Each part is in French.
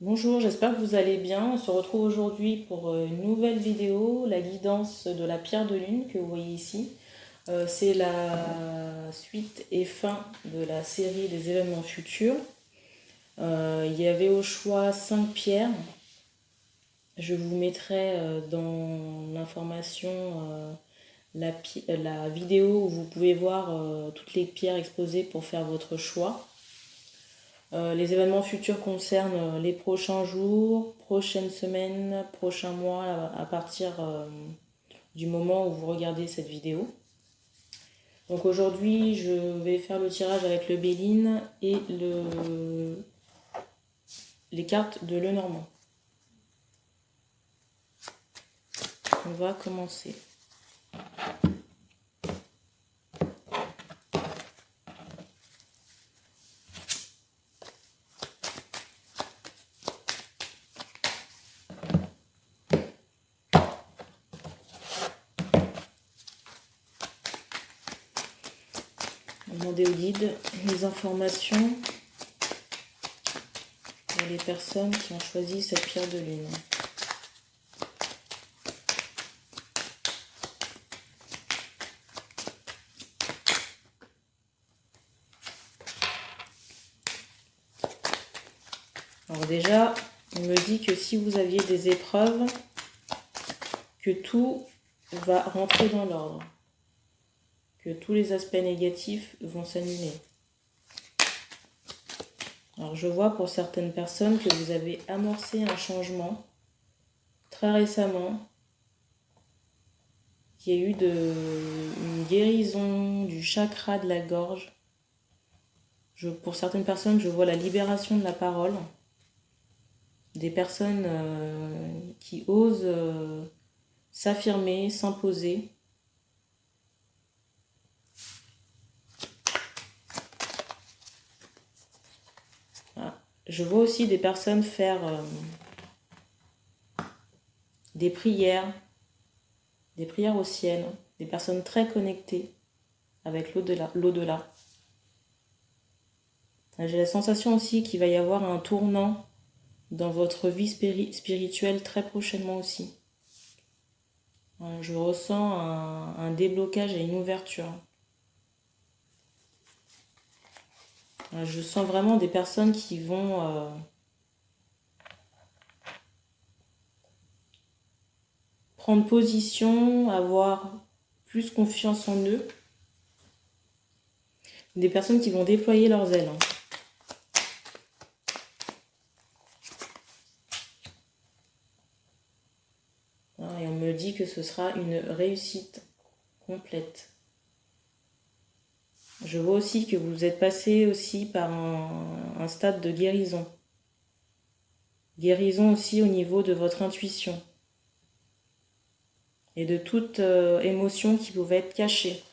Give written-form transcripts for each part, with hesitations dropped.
Bonjour, j'espère que vous allez bien. On se retrouve aujourd'hui pour une nouvelle vidéo, la guidance de la pierre de lune que vous voyez ici. C'est la suite et fin de la série des événements futurs. Il y avait au choix 5 pierres. Je vous mettrai dans l'information la vidéo où vous pouvez voir toutes les pierres exposées pour faire votre choix. Les événements futurs concernent les prochains jours, prochaines semaines, prochains mois à partir du moment où vous regardez cette vidéo. Donc aujourd'hui, je vais faire le tirage avec le Béline et les cartes de Lenormand. On va commencer. On va demander au guide les informations pour les personnes qui ont choisi cette pierre de lune. Alors déjà, on me dit que si vous aviez des épreuves, que tout va rentrer dans l'ordre, que tous les aspects négatifs vont s'annuler. Alors je vois pour certaines personnes que vous avez amorcé un changement très récemment, qu'il y a eu une guérison du chakra de la gorge. Pour certaines personnes, je vois la libération de la parole. Des personnes qui osent s'affirmer, s'imposer. Ah, je vois aussi des personnes faire des prières au ciel, des personnes très connectées avec l'au-delà. J'ai la sensation aussi qu'il va y avoir un tournant dans votre vie spirituelle très prochainement aussi. Je ressens un déblocage et une ouverture. Je sens vraiment des personnes qui vont prendre position, avoir plus confiance en eux. Des personnes qui vont déployer leurs ailes. Et on me dit que ce sera une réussite complète. Je vois aussi que vous êtes passé aussi par un stade de guérison. Guérison aussi au niveau de votre intuition. Et de toute émotion qui pouvait être cachée.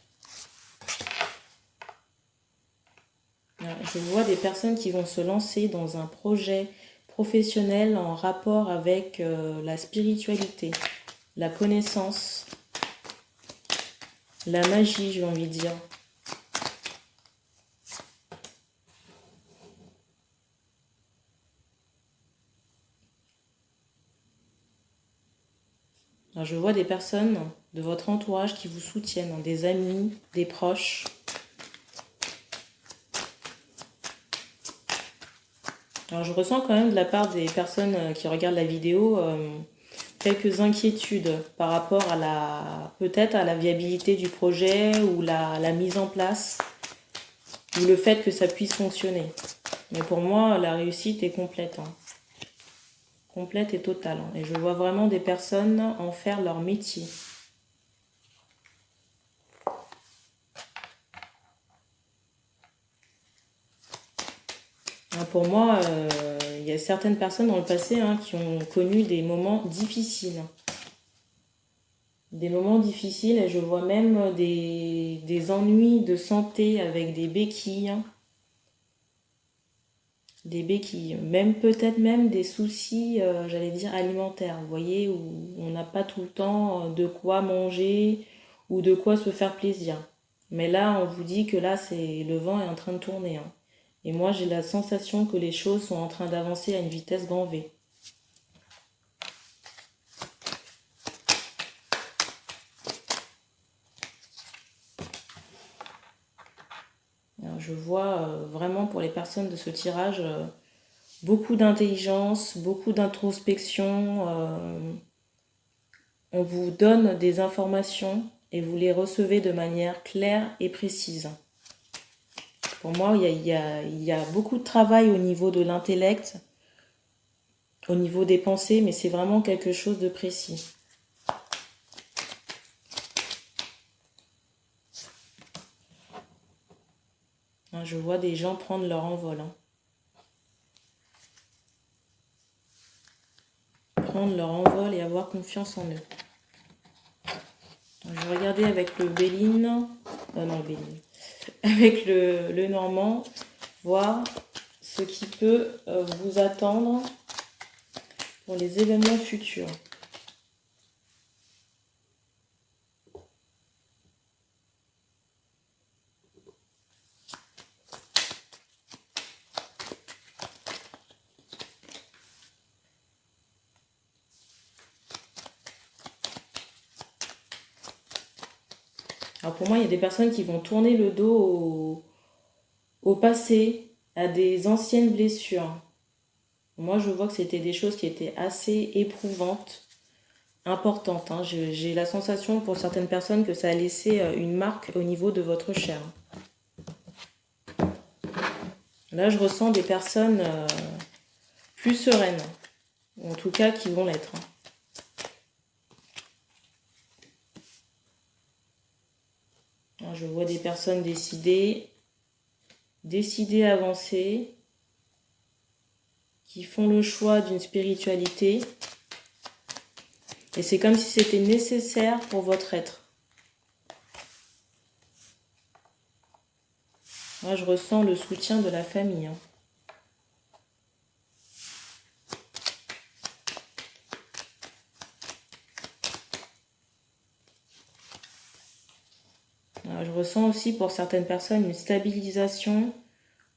Je vois des personnes qui vont se lancer dans un projet professionnel en rapport avec la spiritualité, la connaissance, la magie, j'ai envie de dire. Alors, je vois des personnes de votre entourage qui vous soutiennent, des amis, des proches. Alors je ressens quand même de la part des personnes qui regardent la vidéo quelques inquiétudes par rapport à peut-être à la viabilité du projet ou la mise en place ou le fait que ça puisse fonctionner. Mais pour moi, la réussite est complète. Complète et totale. Et je vois vraiment des personnes en faire leur métier. Pour moi, il y a certaines personnes dans le passé qui ont connu des moments difficiles. Des moments difficiles et je vois même des ennuis de santé avec des béquilles. Des béquilles, même peut-être même des soucis, j'allais dire alimentaires, vous voyez, où on n'a pas tout le temps de quoi manger ou de quoi se faire plaisir. Mais là, on vous dit que là, le vent est en train de tourner. Et moi, j'ai la sensation que les choses sont en train d'avancer à une vitesse grand V. Alors, je vois vraiment pour les personnes de ce tirage beaucoup d'intelligence, beaucoup d'introspection. On vous donne des informations et vous les recevez de manière claire et précise. Pour moi, il y a beaucoup de travail au niveau de l'intellect, au niveau des pensées, mais c'est vraiment quelque chose de précis. Je vois des gens prendre leur envol. Prendre leur envol et avoir confiance en eux. Je vais regarder avec le Béline, non Béline, avec le Normand, voir ce qui peut vous attendre pour les événements futurs. Alors pour moi, il y a des personnes qui vont tourner le dos au passé, à des anciennes blessures. Moi, je vois que c'était des choses qui étaient assez éprouvantes, importantes. J'ai la sensation pour certaines personnes que ça a laissé une marque au niveau de votre chair. Là, je ressens des personnes plus sereines, ou en tout cas qui vont l'être. Je vois des personnes décidées à avancer, qui font le choix d'une spiritualité. Et c'est comme si c'était nécessaire pour votre être. Moi, je ressens le soutien de la famille. Je ressens aussi pour certaines personnes une stabilisation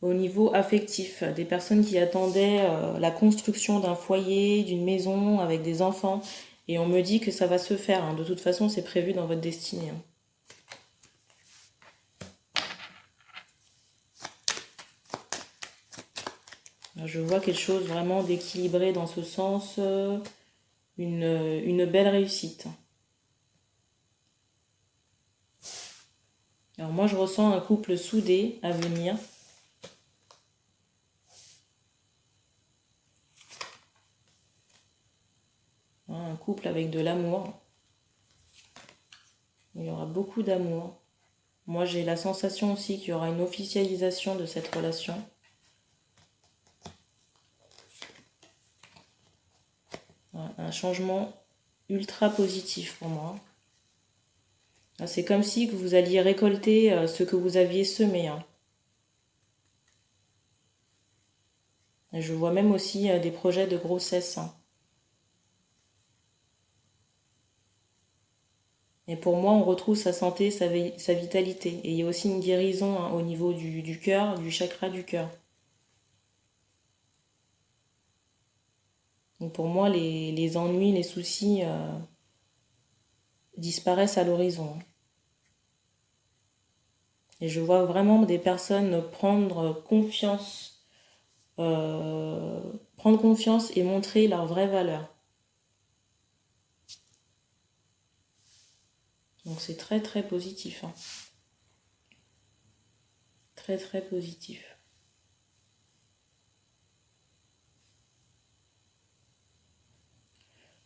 au niveau affectif. Des personnes qui attendaient la construction d'un foyer, d'une maison avec des enfants. Et on me dit que ça va se faire. De toute façon, c'est prévu dans votre destinée. Je vois quelque chose vraiment d'équilibré dans ce sens. Une belle réussite. Alors moi, je ressens un couple soudé à venir. Un couple avec de l'amour. Il y aura beaucoup d'amour. Moi, j'ai la sensation aussi qu'il y aura une officialisation de cette relation. Un changement ultra positif pour moi. C'est comme si que vous alliez récolter ce que vous aviez semé. Et je vois même aussi des projets de grossesse. Et pour moi, on retrouve sa santé, sa vitalité. Et il y a aussi une guérison au niveau du cœur, du chakra du cœur. Donc pour moi, les ennuis, les soucis disparaissent à l'horizon. Et je vois vraiment des personnes prendre confiance et montrer leur vraie valeur. Donc c'est très très positif. Très très positif.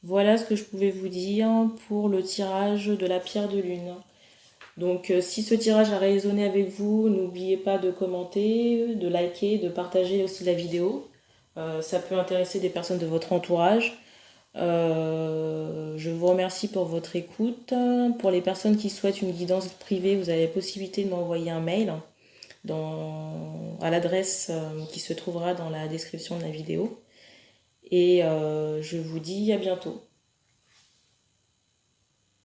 Voilà ce que je pouvais vous dire pour le tirage de la pierre de lune. Donc si ce tirage a résonné avec vous, n'oubliez pas de commenter, de liker, de partager aussi la vidéo. Ça peut intéresser des personnes de votre entourage. Je vous remercie pour votre écoute. Pour les personnes qui souhaitent une guidance privée, vous avez la possibilité de m'envoyer un mail à l'adresse qui se trouvera dans la description de la vidéo. Et je vous dis à bientôt.